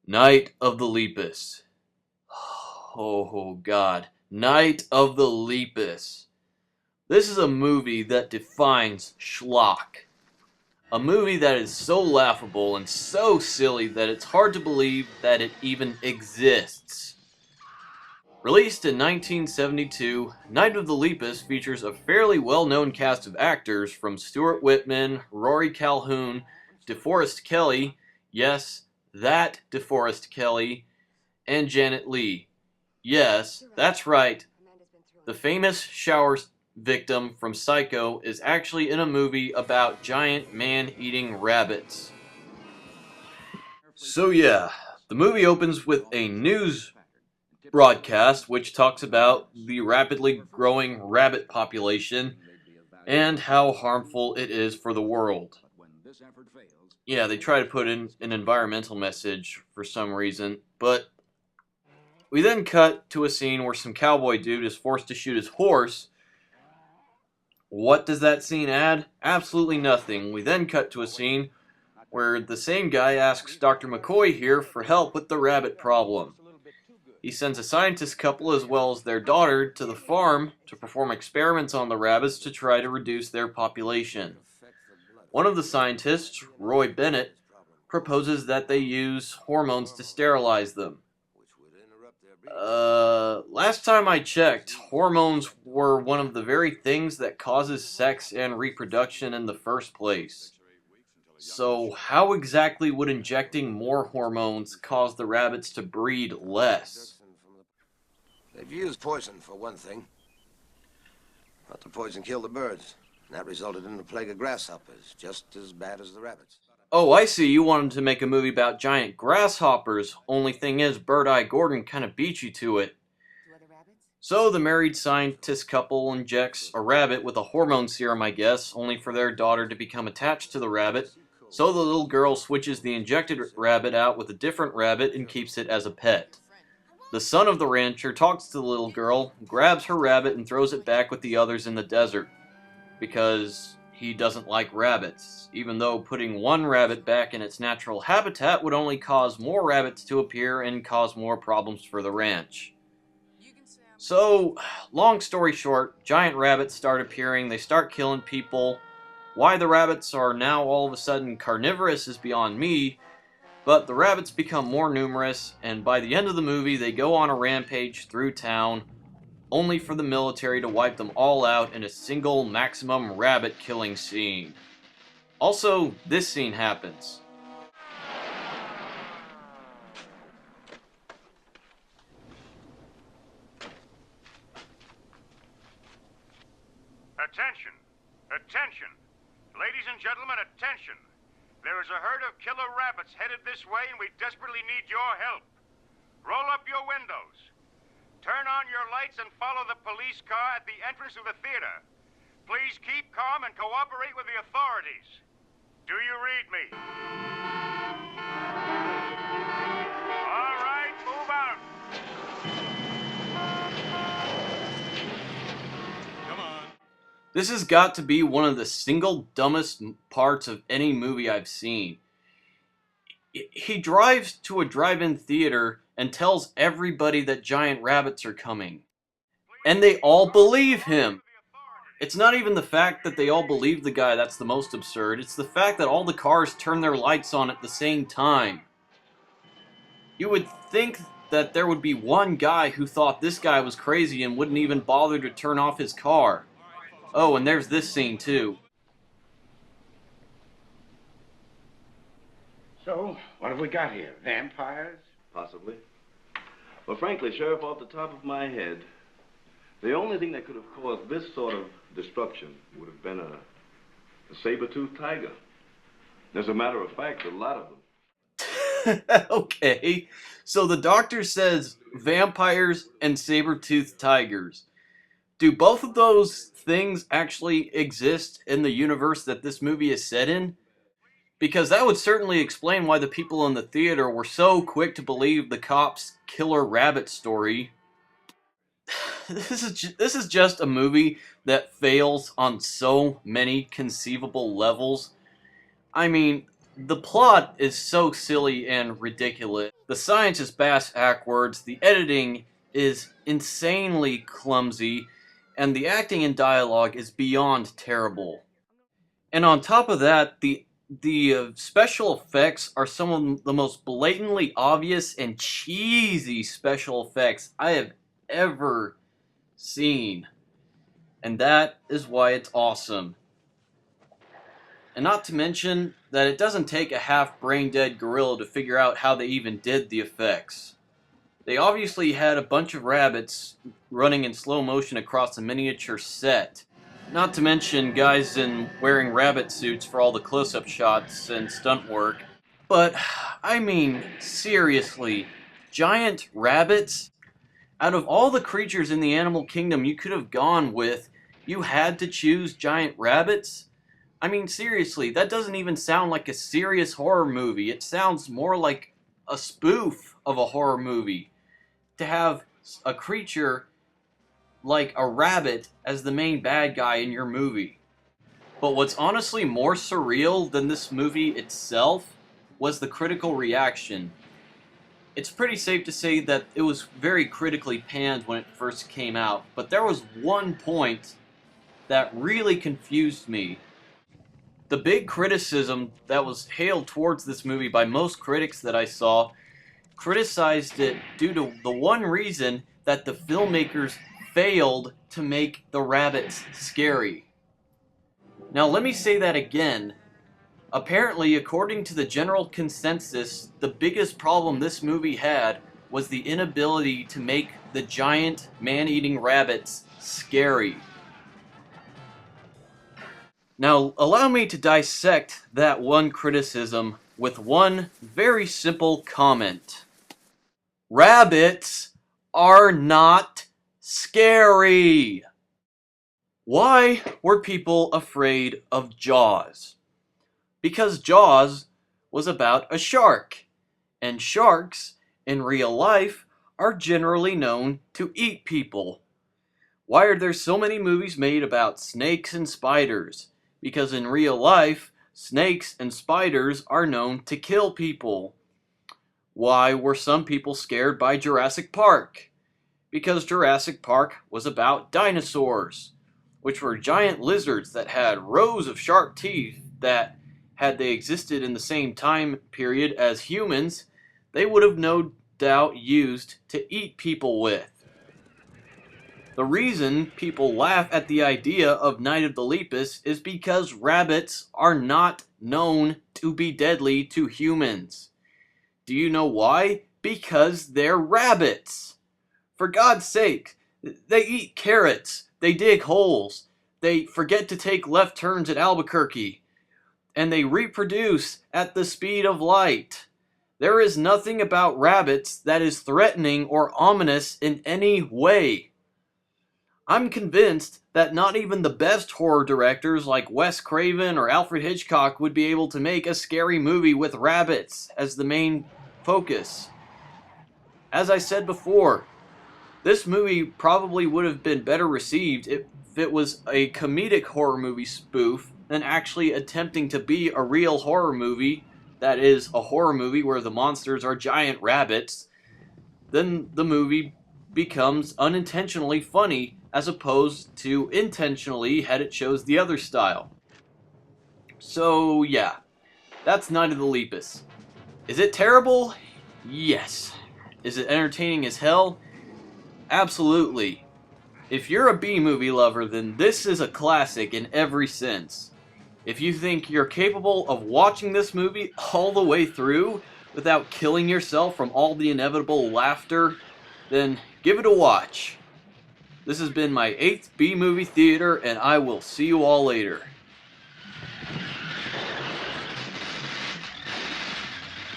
Night of the Lepus. Oh God. Night of the Lepus. This is a movie that defines schlock. A movie that is so laughable and so silly that it's hard to believe that it even exists. Released in 1972, Night of the Lepus features a fairly well-known cast of actors from Stuart Whitman, Rory Calhoun, DeForest Kelley, yes, that DeForest Kelley, and Janet Leigh. Yes, that's right. The famous shower victim from Psycho is actually in a movie about giant man-eating rabbits. So yeah, the movie opens with a news broadcast which talks about the rapidly growing rabbit population and how harmful it is for the world. Yeah, they try to put in an environmental message for some reason, but we then cut to a scene where some cowboy dude is forced to shoot his horse. What does that scene add? Absolutely nothing. We then cut to a scene where the same guy asks Dr. McCoy here for help with the rabbit problem. He sends a scientist couple as well as their daughter to the farm to perform experiments on the rabbits to try to reduce their population. One of the scientists, Roy Bennett, proposes that they use hormones to sterilize them. Last time I checked, hormones were one of the very things that causes sex and reproduction in the first place. So how exactly would injecting more hormones cause the rabbits to breed less? They've used poison for one thing. But the poison killed the birds. And that resulted in a plague of grasshoppers, just as bad as the rabbits. Oh, I see. You wanted to make a movie about giant grasshoppers. Only thing is, Bird-Eye Gordon kind of beat you to it. So the married scientist couple injects a rabbit with a hormone serum, I guess, only for their daughter to become attached to the rabbit. So the little girl switches the injected rabbit out with a different rabbit and keeps it as a pet. The son of the rancher talks to the little girl, grabs her rabbit and throws it back with the others in the desert. Because he doesn't like rabbits, even though putting one rabbit back in its natural habitat would only cause more rabbits to appear and cause more problems for the ranch. So, long story short, giant rabbits start appearing, they start killing people. Why the rabbits are now all of a sudden carnivorous is beyond me, but the rabbits become more numerous, and by the end of the movie they go on a rampage through town, only for the military to wipe them all out in a single maximum rabbit killing scene. Also, this scene happens. Attention! Attention! Ladies and gentlemen, attention! There is a herd of killer rabbits headed this way and we desperately need your help. Roll up your windows. Turn on your lights and follow the police car at the entrance of the theater. Please keep calm and cooperate with the authorities. Do you read me? All right, move out. Come on. This has got to be one of the single dumbest parts of any movie I've seen. He drives to a drive-in theater and tells everybody that giant rabbits are coming. And they all believe him. It's not even the fact that they all believe the guy that's the most absurd. It's the fact that all the cars turn their lights on at the same time. You would think that there would be one guy who thought this guy was crazy and wouldn't even bother to turn off his car. Oh, and there's this scene too. So, what have we got here? Vampires? Possibly. Well, frankly, Sheriff, off the top of my head, the only thing that could have caused this sort of destruction would have been a saber-toothed tiger. As a matter of fact, a lot of them. Okay, so the doctor says vampires and saber-toothed tigers. Do both of those things actually exist in the universe that this movie is set in? Because that would certainly explain why the people in the theater were so quick to believe the cops' killer rabbit story. This is just a movie that fails on so many conceivable levels. I mean, The plot is so silly and ridiculous. The science is backwards, the editing is insanely clumsy, and the acting and dialogue is beyond terrible. And on top of that, the special effects are some of the most blatantly obvious and cheesy special effects I have ever seen. And that is why it's awesome. And not to mention that it doesn't take a half brain-dead gorilla to figure out how they even did the effects. They obviously had a bunch of rabbits running in slow motion across a miniature set. Not to mention guys wearing rabbit suits for all the close-up shots and stunt work. But, I mean, seriously, giant rabbits? Out of all the creatures in the animal kingdom you could have gone with, you had to choose giant rabbits? I mean, seriously, that doesn't even sound like a serious horror movie. It sounds more like a spoof of a horror movie. To have a creature like a rabbit as the main bad guy in your movie. But what's honestly more surreal than this movie itself was the critical reaction. It's pretty safe to say that it was very critically panned when it first came out, but there was one point that really confused me. The big criticism that was hailed towards this movie by most critics that I saw criticized it due to the one reason that the filmmakers failed to make the rabbits scary. Now let me say that again. Apparently, according to the general consensus, the biggest problem this movie had was the inability to make the giant man-eating rabbits scary. Now, allow me to dissect that one criticism with one very simple comment. Rabbits are not scary! Why were people afraid of Jaws? Because Jaws was about a shark, and sharks, in real life, are generally known to eat people. Why are there so many movies made about snakes and spiders? Because in real life, snakes and spiders are known to kill people. Why were some people scared by Jurassic Park? Because Jurassic Park was about dinosaurs, which were giant lizards that had rows of sharp teeth that, had they existed in the same time period as humans, they would have no doubt used to eat people with. The reason people laugh at the idea of Night of the Lepus is because rabbits are not known to be deadly to humans. Do you know why? Because they're rabbits. For God's sake, they eat carrots, they dig holes, they forget to take left turns at Albuquerque, and they reproduce at the speed of light. There is nothing about rabbits that is threatening or ominous in any way. I'm convinced that not even the best horror directors like Wes Craven or Alfred Hitchcock would be able to make a scary movie with rabbits as the main focus. As I said before, this movie probably would have been better received if it was a comedic horror movie spoof than actually attempting to be a real horror movie, that is, a horror movie where the monsters are giant rabbits. Then the movie becomes unintentionally funny as opposed to intentionally had it chose the other style. So yeah, that's Night of the Lepus. Is it terrible? Yes. Is it entertaining as hell? Absolutely. If you're a B-movie lover, then this is a classic in every sense. If you think you're capable of watching this movie all the way through without killing yourself from all the inevitable laughter, then give it a watch. This has been my 8th B-movie theater, and I will see you all later.